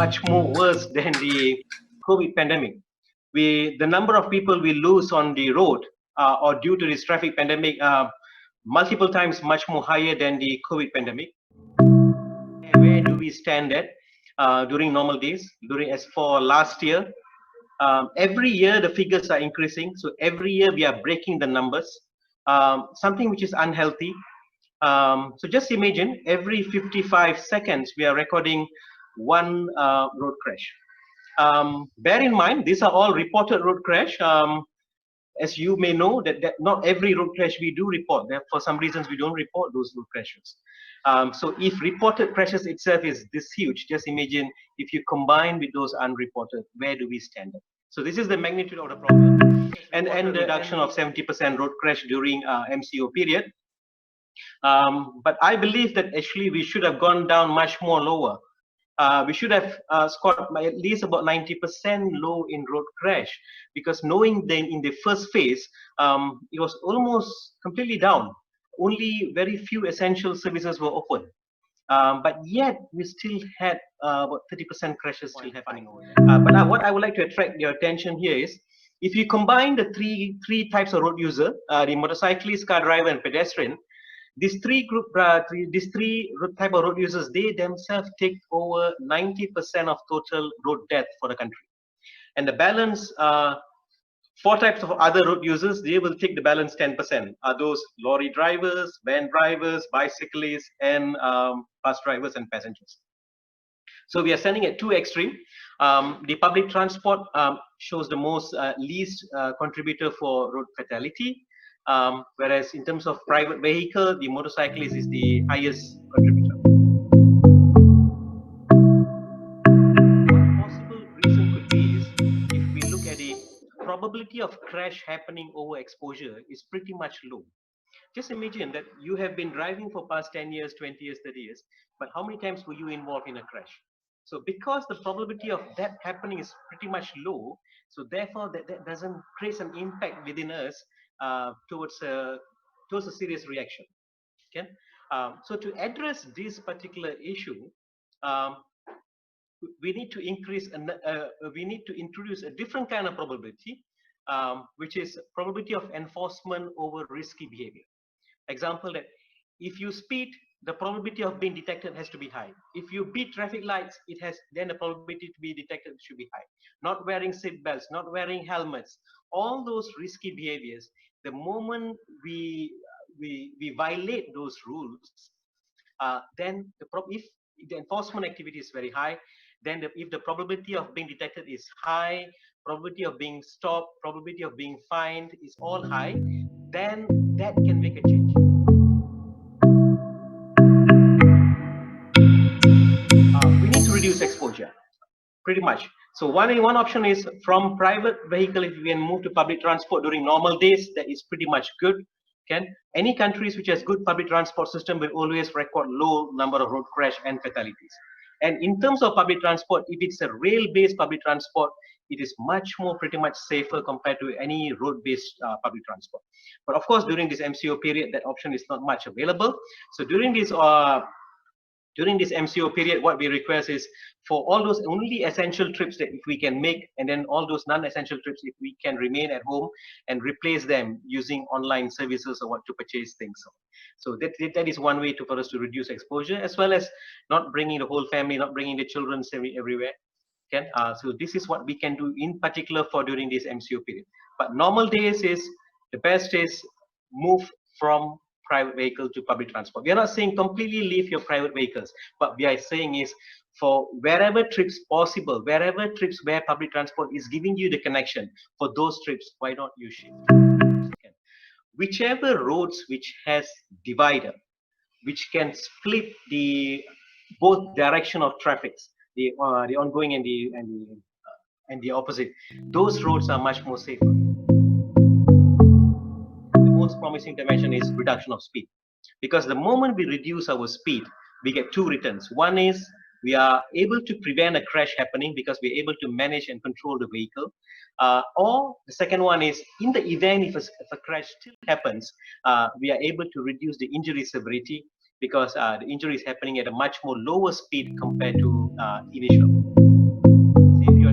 much more worse than the COVID pandemic. The number of people we lose on the road or due to this traffic pandemic multiple times much more higher than the COVID pandemic. Where do we stand at during normal days? As for last year, every year the figures are increasing. So every year we are breaking the numbers, something which is unhealthy. So just imagine every 55 seconds we are recording one road crash. Bear in mind, these are all reported road crash. As you may know, that not every road crash we do report. For some reasons we don't report those road crashes. So if reported crashes itself is this huge, just imagine if you combine with those unreported, where do we stand at? So this is the magnitude of the problem, and the reduction of 70% road crash during MCO period. But I believe that actually we should have gone down much more lower. We should have scored at least about 90% low in road crash, because knowing then in the first phase, it was almost completely down. Only very few essential services were open. But yet we still had about 30% crashes still happening. But what I would like to attract your attention here is, if you combine the three types of road user, the motorcyclist, car driver, and pedestrian, these three type of road users, they themselves take over 90% of total road death for the country. And the balance, four types of other road users, they will take the balance 10%. Are those lorry drivers, van drivers, bicyclists, and bus drivers and passengers. So we are standing at two extreme. The public transport shows the most least contributor for road fatality. Whereas in terms of private vehicle, the motorcyclist is the highest contributor. One possible reason could be is, if we look at the probability of crash happening over exposure is pretty much low. Just imagine that you have been driving for past 10 years, 20 years, 30 years, but how many times were you involved in a crash? So because the probability of that happening is pretty much low, so therefore that doesn't create an impact within us towards a serious reaction. Okay, so to address this particular issue, we need to introduce a different kind of probability, which is probability of enforcement over risky behavior. Example, that if you speed, the probability of being detected has to be high. If you beat traffic lights, then the probability to be detected should be high. Not wearing seat belts, not wearing helmets, all those risky behaviors, the moment we violate those rules, then if the enforcement activity is very high, then if the probability of being detected is high, probability of being stopped, probability of being fined is all high, then that can make a change. We need to reduce exposure, pretty much. So one option is from private vehicle, if we can move to public transport during normal days, that is pretty much good. Okay? Any countries which has good public transport system will always record low number of road crash and fatalities. And in terms of public transport, if it's a rail-based public transport, it is much more pretty much safer compared to any road-based public transport. But of course, during this MCO period, that option is not much available. So during this MCO period, what we request is for all those only essential trips that if we can make, and then all those non-essential trips, if we can remain at home and replace them using online services or what to purchase things. So that is one way for us to reduce exposure, as well as not bringing the whole family, not bringing the children everywhere. Okay? So this is what we can do in particular for during this MCO period. But normal days is, the best is move from private vehicle to public transport. We are not saying completely leave your private vehicles, but we are saying is, for wherever trips possible, wherever trips where public transport is giving you the connection, for those trips, why not you shift? Okay. Whichever roads which has divider, which can split the both direction of traffic, the ongoing and the opposite, those roads are much more safer. Most promising dimension is reduction of speed, because the moment we reduce our speed, we get two returns. One is we are able to prevent a crash happening because we're able to manage and control the vehicle, or the second one is, in the event if a crash still happens, we are able to reduce the injury severity, because the injury is happening at a much more lower speed compared to initial.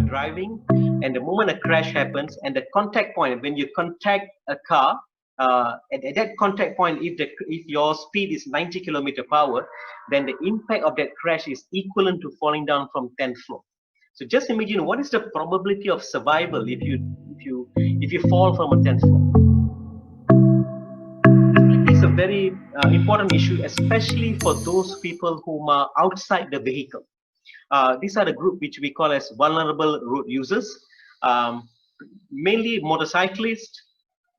driving, and the moment a crash happens, and the contact point, when you contact a car, at that contact point, if your speed is 90 km/h, then the impact of that crash is equivalent to falling down from 10th floor. So just imagine what is the probability of survival if you fall from a 10th floor. It's a very important issue, especially for those people who are outside the vehicle. These are the group which we call as vulnerable road users, mainly motorcyclists,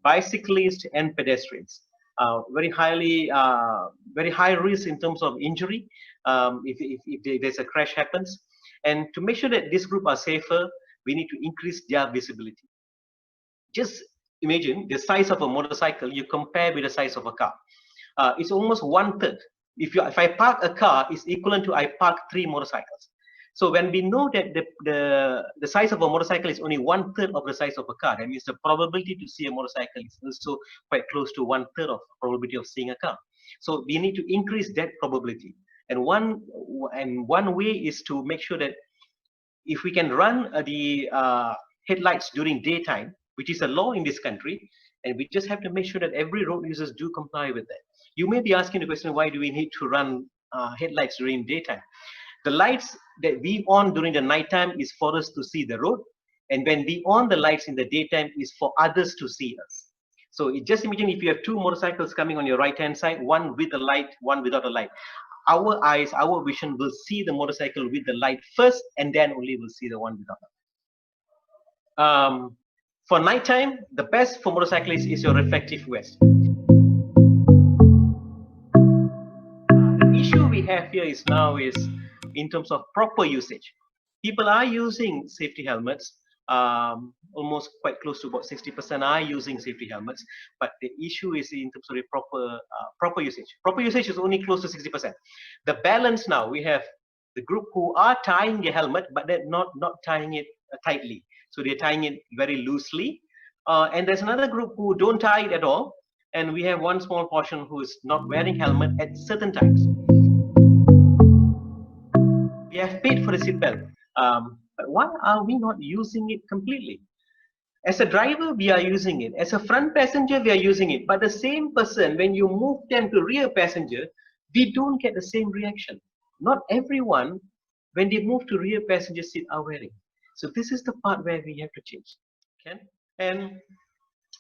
bicyclists, and pedestrians. Very high risk in terms of injury if there's a crash happens. And to make sure that this group are safer, we need to increase their visibility. Just imagine the size of a motorcycle you compare with the size of a car. It's almost 1/3. If I park a car, it's equivalent to I park 3 motorcycles. So when we know that the size of a motorcycle is only 1/3 of the size of a car, that means the probability to see a motorcycle is also quite close to 1/3 of probability of seeing a car. So we need to increase that probability. And one way is to make sure that if we can run the headlights during daytime, which is a law in this country, and we just have to make sure that every road users do comply with that. You may be asking the question, why do we need to run headlights during daytime? The lights that we on during the nighttime is for us to see the road, and when we on the lights in the daytime is for others to see us. So just imagine if you have 2 motorcycles coming on your right-hand side, one with a light, one without a light. Our eyes, our vision will see the motorcycle with the light first, and then only will see the one without it. For nighttime, the best for motorcyclists is your reflective vest. The issue we have here is in terms of proper usage. People are using safety helmets. Almost quite close to about 60% are using safety helmets, but the issue is in terms of the proper usage. Proper usage is only close to 60%. The balance now, we have the group who are tying the helmet, but they're not tying it tightly. So they're tying it very loosely. And there's another group who don't tie it at all. And we have one small portion who is not wearing helmet at certain times. We have paid for the seatbelt. But why are we not using it completely? As a driver, we are using it. As a front passenger, we are using it. But the same person, when you move them to rear passenger, we don't get the same reaction. Not everyone, when they move to rear passenger seat, are wearing. So this is the part where we have to change. Okay? And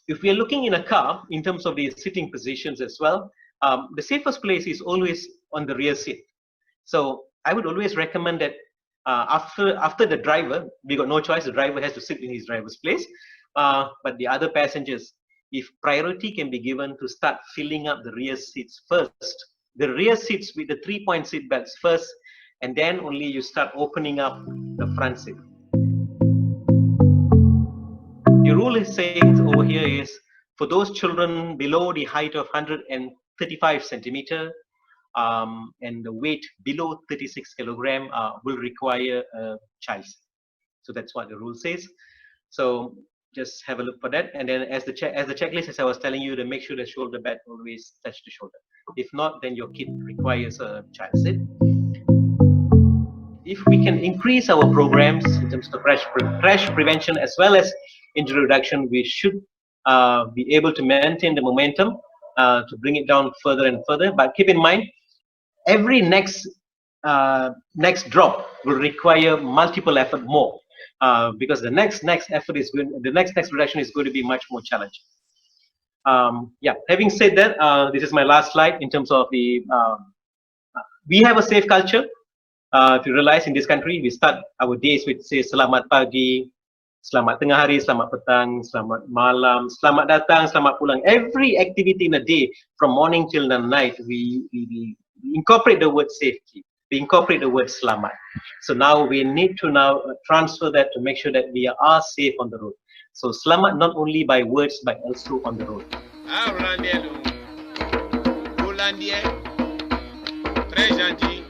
if we are looking in a car, in terms of the sitting positions as well, the safest place is always on the rear seat. So I would always recommend that after the driver, we got no choice, the driver has to sit in his driver's place. But the other passengers, if priority can be given to start filling up the rear seats first, the rear seats with the 3-point seat belts first, and then only you start opening up the front seat. The rule is saying over here is for those children below the height of 135 centimeter and the weight below 36 kilogram will require a child seat. So that's what the rule says. So just have a look for that. And then as the checklist, as I was telling you, to make sure the shoulder pad always touch the shoulder. If not, then your kid requires a child seat. If we can increase our programs in terms of crash prevention as well as injury reduction, we should be able to maintain the momentum to bring it down further and further. But keep in mind, every next drop will require multiple effort more because the next effort is going, the next reduction is going to be much more challenging. Yeah, having said that, this is my last slide in terms of the we have a safe culture. If you realize in this country, we start our days with say selamat pagi, selamat tengah hari, selamat petang, selamat malam, selamat datang, selamat pulang. Every activity in a day, from morning till the night, we incorporate the word safety. We incorporate the word selamat. So now we need to transfer that to make sure that we are safe on the road. So selamat not only by words but also on the road. Très gentil.